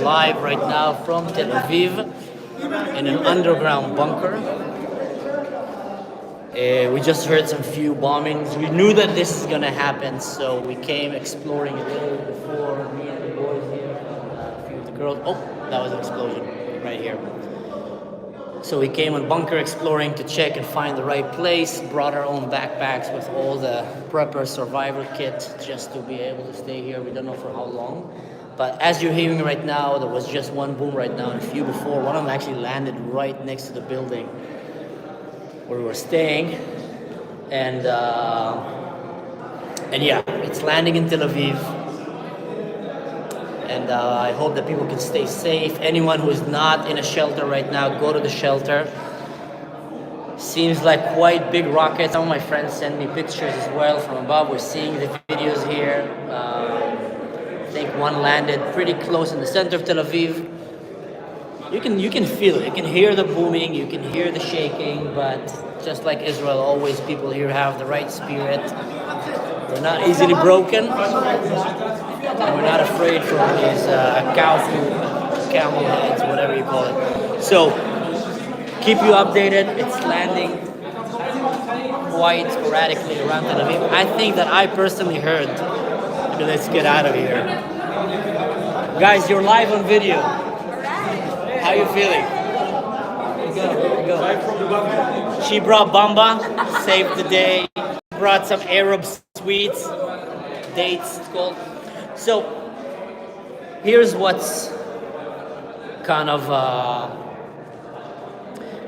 live right now from Tel Aviv in an underground bunker. We just heard some few bombings. We knew that this is gonna happen, so we came exploring a little before. Me and the boys here, a few of the girls. Oh, that was an explosion right here. So we came on bunker exploring to check and find the right place. Brought our own backpacks with all the prepper survival kit just to be able to stay here. We don't know for how long. But as you're hearing right now, there was just one boom right now and a few before. One of them actually landed right next to the building where we were staying. And yeah, it's landing in Tel Aviv. And I hope that people can stay safe. Anyone who is not in a shelter right now, go to the shelter. Seems like quite big rockets. Some of my friends send me pictures as well from above. We're seeing the videos here. I think one landed pretty close in the center of Tel Aviv. You can feel it. You can hear the booming. You can hear the shaking. But just like Israel, always people here have the right spirit. They're not easily broken. And we're not afraid from these cow food, camel heads, whatever you call it. So keep you updated. It's landing quite sporadically around Tel Aviv. I think that I personally heard. Let's get out of here. Guys, you're live on video. How you feeling? Go. She brought bamba, saved the day. Brought some Arab sweets, dates it's called. So here's what's kind of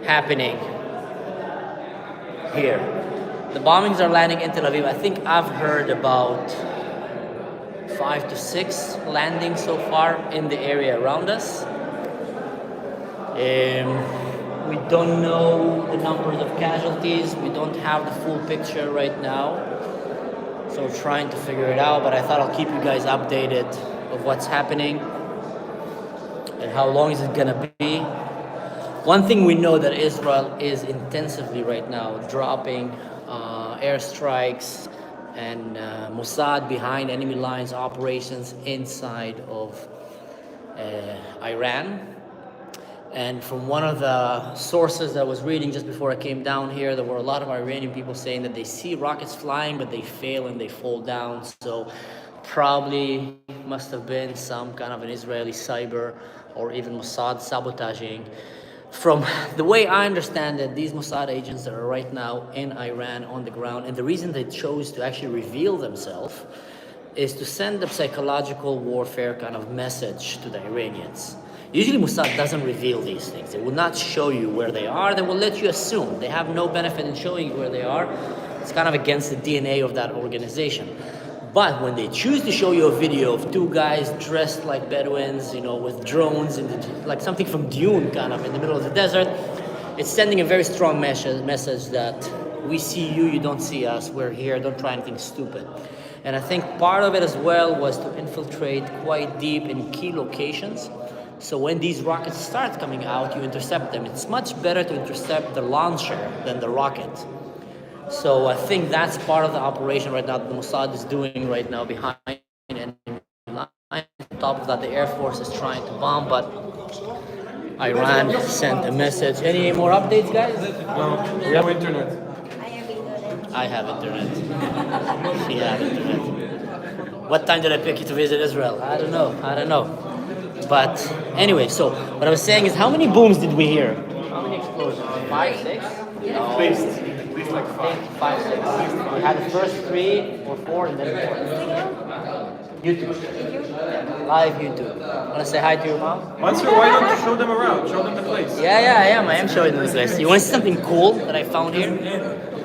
happening here. The bombings are landing in Tel Aviv. I think I've heard about 5 to 6 landings so far in the area around us. We don't know the numbers of casualties. We don't have the full picture right now. So we're trying to figure it out, but I thought I'll keep you guys updated of what's happening and how long is it gonna be. One thing we know that Israel is intensively right now dropping airstrikes and Mossad behind enemy lines operations inside of Iran. And from one of the sources that I was reading just before I came down here, there were a lot of Iranian people saying that they see rockets flying, but they fail and they fall down. So probably must have been some kind of an Israeli cyber or even Mossad sabotaging. From the way I understand it, these Mossad agents that are right now in Iran on the ground, and the reason they chose to actually reveal themselves is to send a psychological warfare kind of message to the Iranians. Usually Mossad doesn't reveal these things. They will not show you where they are. They will let you assume. They have no benefit in showing you where they are. It's kind of against the DNA of that organization. But when they choose to show you a video of 2 guys dressed like Bedouins, with drones, like something from Dune kind of in the middle of the desert, it's sending a very strong message that we see you, you don't see us, we're here, don't try anything stupid. And I think part of it as well was to infiltrate quite deep in key locations. So when these rockets start coming out, you intercept them. It's much better to intercept the launcher than the rocket. So I think that's part of the operation right now that the Mossad is doing right now behind enemy lines. On top of that, the Air Force is trying to bomb, but Iran sent a message. Any more updates, guys? No, we have internet. I have internet. She has internet. What time did I pick you to visit Israel? I don't know. But anyway, so what I was saying is, how many booms did we hear? How many explosions? 5, 6? At least like 5. 5, 6. We had the first 3 or 4 and then 4. YouTube. Live YouTube. Want to say hi to your mom? Mansur, why don't you show them around? Show them the place. Yeah, I am. I am showing them the place. You want to see something cool that I found here?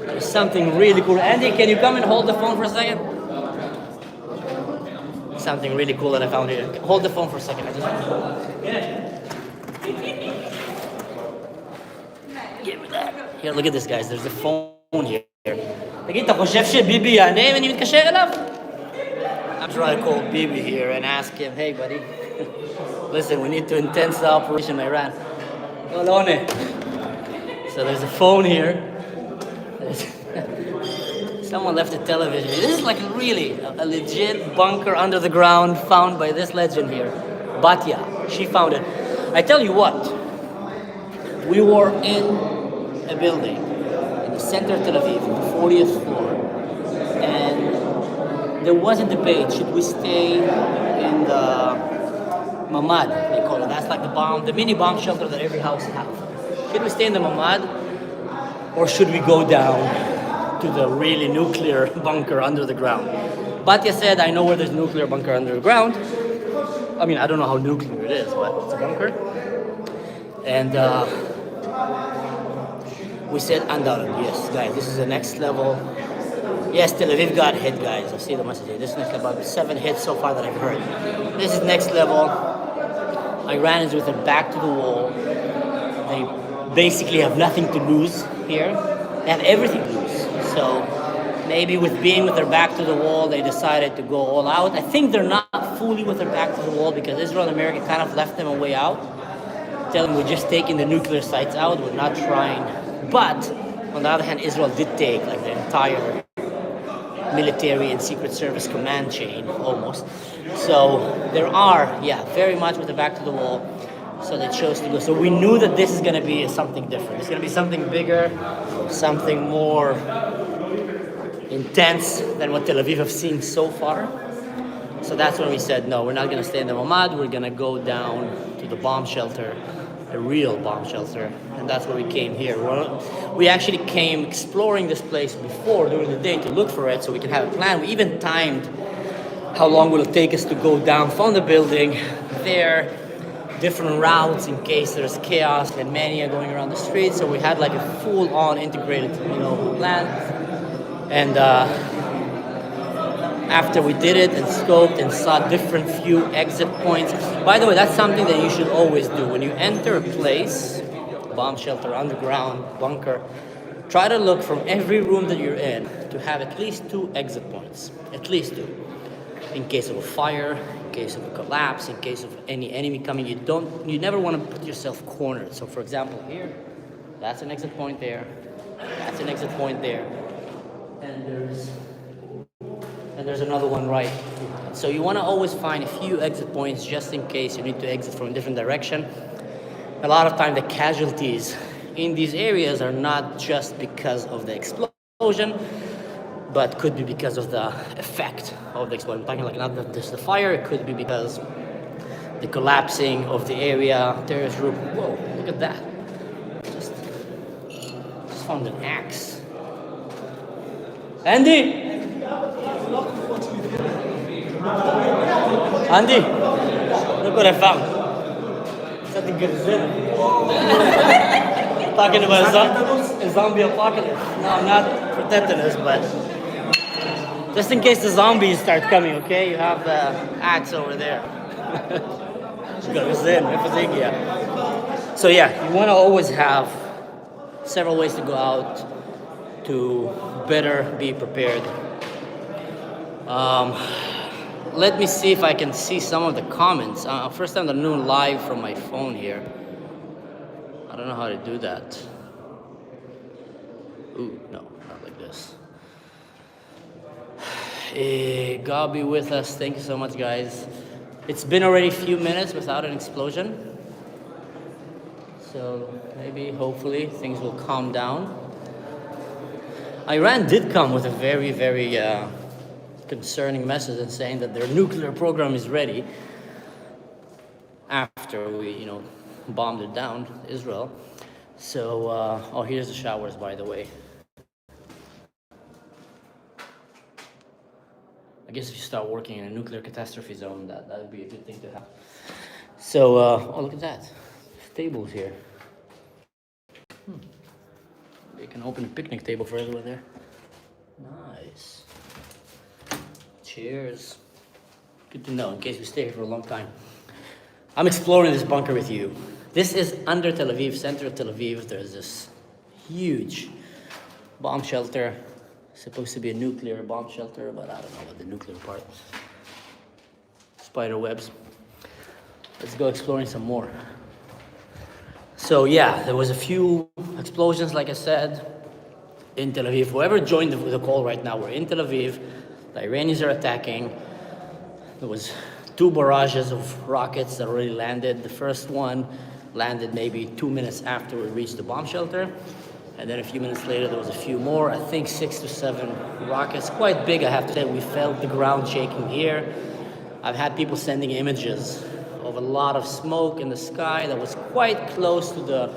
There's something really cool. Andy, can you come and hold the phone for a second? Something really cool that I found here. Hold the phone for a second. Give me that. Here, look at this, guys. There's a phone here. I'm trying to call Bibi here and ask him, hey, buddy, listen, we need to intense the operation in Iran. So there's a phone here. Someone left a television. This is like really a legit bunker under the ground found by this legend here, Batya. She found it. I tell you what, we were in a building in the center of Tel Aviv, on the 40th floor, and there was a debate, should we stay in the Mamad, they call it. That's like the mini bomb shelter that every house has. Should we stay in the Mamad, or should we go down to the really nuclear bunker under the ground? Batya said, I know where there's a nuclear bunker under the ground. I mean, I don't know how nuclear it is, but it's a bunker. And we said, undoubtedly, yes, guys, this is the next level. Yes, Tel Aviv got hit, guys. I see the message here. This is next about 7 hits so far that I've heard. This is next level. Iran is with their back to the wall. They basically have nothing to lose here. They have everything to lose. So maybe with being with their back to the wall, they decided to go all out. I think they're not fully with their back to the wall because Israel and America kind of left them a way out. Tell them we're just taking the nuclear sites out. We're not trying. But on the other hand, Israel did take like the entire military and secret service command chain almost. So there are, very much with the back to the wall. So they chose to go. So we knew that this is going to be something different. It's going to be something bigger, something more intense than what Tel Aviv have seen so far. So that's when we said, no, we're not going to stay in the Mamad. We're going to go down to the bomb shelter, a real bomb shelter. And that's where we came here. We actually came exploring this place before during the day to look for it so we can have a plan. We even timed how long will it take us to go down from the building there, different routes in case there's chaos and mania going around the streets. So we had like a full-on integrated, plan. And after we did it and scoped and saw different few exit points. By the way, that's something that you should always do. When you enter a place, bomb shelter, underground, bunker, try to look from every room that you're in to have at least 2 exit points. At least 2. In case of a fire, in case of a collapse, in case of any enemy coming, you never want to put yourself cornered. So for example, here, that's an exit point there, that's an exit point there, and there's another one right. So you want to always find a few exit points just in case you need to exit from a different direction. A lot of time the casualties in these areas are not just because of the explosion, but could be because of the effect of the explosion. I'm talking like not just the fire, it could be because the collapsing of the area, terrorist group. Whoa, look at that. Just found an axe. Andy! Andy, look what I found. Something good is in it. Talking about a zombie apocalypse. No, I'm not for tetanus, but just in case the zombies start coming, okay? You have the axe over there. So yeah, you want to always have several ways to go out to better be prepared. Let me see if I can see some of the comments. First time I'm doing live from my phone here. I don't know how to do that. Ooh, no, not like this. God be with us. Thank you so much, guys. It's been already a few minutes without an explosion. So maybe, hopefully, things will calm down. Iran did come with a very, very concerning message and saying that their nuclear program is ready after we, bombed it down, Israel. So, here's the showers, by the way. I guess if you start working in a nuclear catastrophe zone, that would be a good thing to have. So, look at that. Tables here. You can open a picnic table for everyone there. Nice. Cheers. Good to know, in case we stay here for a long time. I'm exploring this bunker with you. This is under Tel Aviv, center of Tel Aviv. There's this huge bomb shelter. Supposed to be a nuclear bomb shelter, but I don't know about the nuclear part. Spider webs. Let's go exploring some more. So yeah, there was a few explosions, like I said, in Tel Aviv. Whoever joined the call right now, we're in Tel Aviv. The Iranians are attacking. There was two barrages of rockets that already landed. The first one landed maybe 2 minutes after we reached the bomb shelter. And then a few minutes later, there was a few more, I think 6 to 7 rockets. Quite big, I have to say. We felt the ground shaking here. I've had people sending images of a lot of smoke in the sky that was quite close to the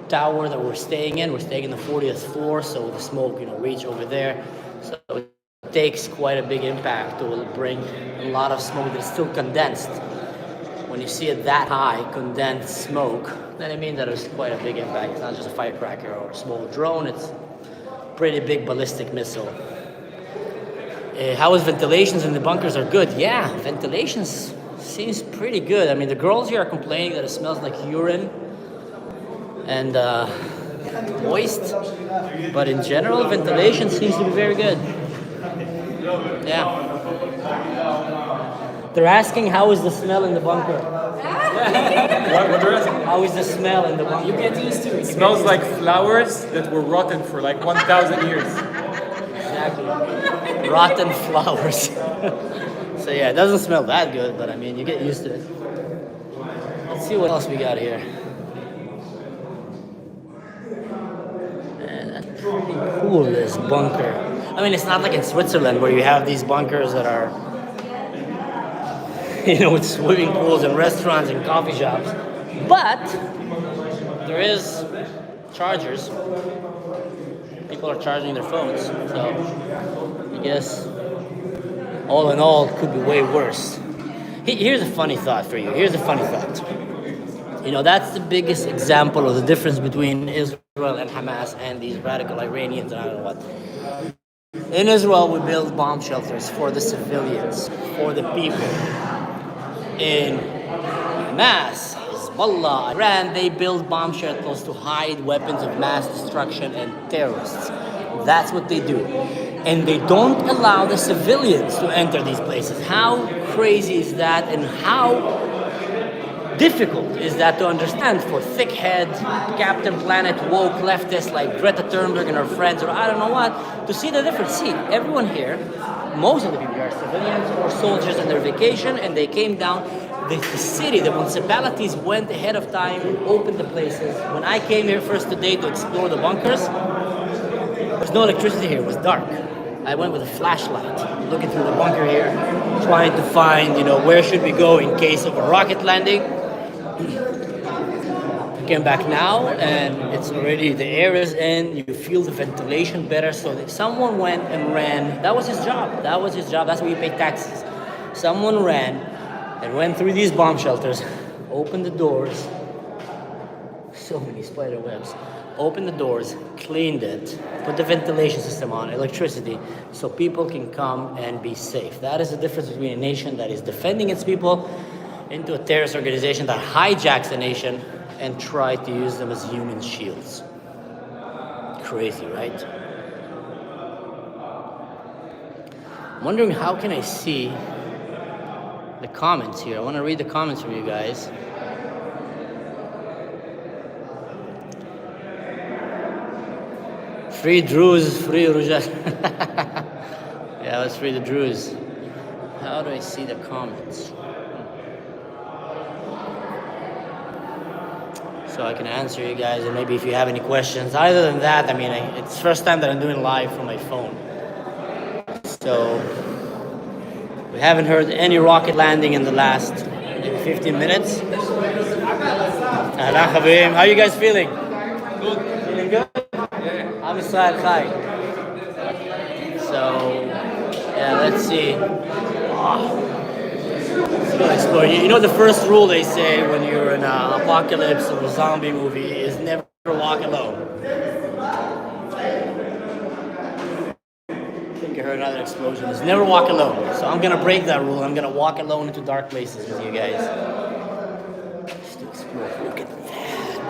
tower that we're staying in. We're staying in the 40th floor, so the smoke, reach over there. So it takes quite a big impact to bring a lot of smoke that's still condensed. When you see it that high, condensed smoke, then it means that it's quite a big impact. It's not just a firecracker or a small drone, it's a pretty big ballistic missile. How is ventilations in the bunkers are good? Yeah, ventilations seems pretty good. I mean, the girls here are complaining that it smells like urine and moist, but in general, ventilation seems to be very good. Yeah. They're asking how is the smell in the bunker? What they're asking? How is the smell in the bunker? You get used to it. It smells like flowers that were rotten for like 1,000 years. Exactly. Rotten flowers. So yeah, it doesn't smell that good, but I mean, you get used to it. Let's see what else we got here. Man, that's pretty cool, this bunker. I mean, it's not like in Switzerland where you have these bunkers that are, with swimming pools and restaurants and coffee shops. But there is chargers. People are charging their phones. So I guess all in all, it could be way worse. Here's a funny thought for you. Here's a funny thought. That's the biggest example of the difference between Israel and Hamas and these radical Iranians and I don't know what. In Israel, we build bomb shelters for the civilians, for the people. In Hamas, Hezbollah, Iran, they build bomb shelters to hide weapons of mass destruction and terrorists. That's what they do. And they don't allow the civilians to enter these places. How crazy is that, and how difficult is that to understand for thick-head, Captain Planet, woke leftists like Greta Thunberg and her friends, or I don't know what, to see the difference. See, everyone here, most of the people here are civilians or soldiers on their vacation, and they came down. The city, the municipalities went ahead of time and opened the places. When I came here first today to explore the bunkers, there was no electricity here, it was dark. I went with a flashlight, looking through the bunker here, trying to find, where should we go in case of a rocket landing. Came back now, and it's already, the air is in, you feel the ventilation better. So if someone went and ran, that was his job, that's where you pay taxes. Someone ran and went through these bomb shelters, opened the doors, so many spider webs, opened the doors, cleaned it, put the ventilation system on, electricity, so people can come and be safe. That is the difference between a nation that is defending its people into a terrorist organization that hijacks the nation and try to use them as human shields. Crazy, right? I'm wondering how can I see the comments here. I want to read the comments from you guys. Free Druze, free Rujat. Yeah, let's free the Druze. How do I see the comments? So I can answer you guys, and maybe if you have any questions. Other than that, I mean, it's the first time that I'm doing live from my phone. So we haven't heard any rocket landing in the last maybe 15 minutes. How are you guys feeling? Good. Feeling good? Yeah. I'm Israel Chai. So, yeah, let's see. Let's go explore. The first rule they say when you're in an apocalypse or a zombie movie is never walk alone. I think I heard another explosion. Is never walk alone. So I'm gonna break that rule. I'm gonna walk alone into dark places with you guys. Just to explore. Look at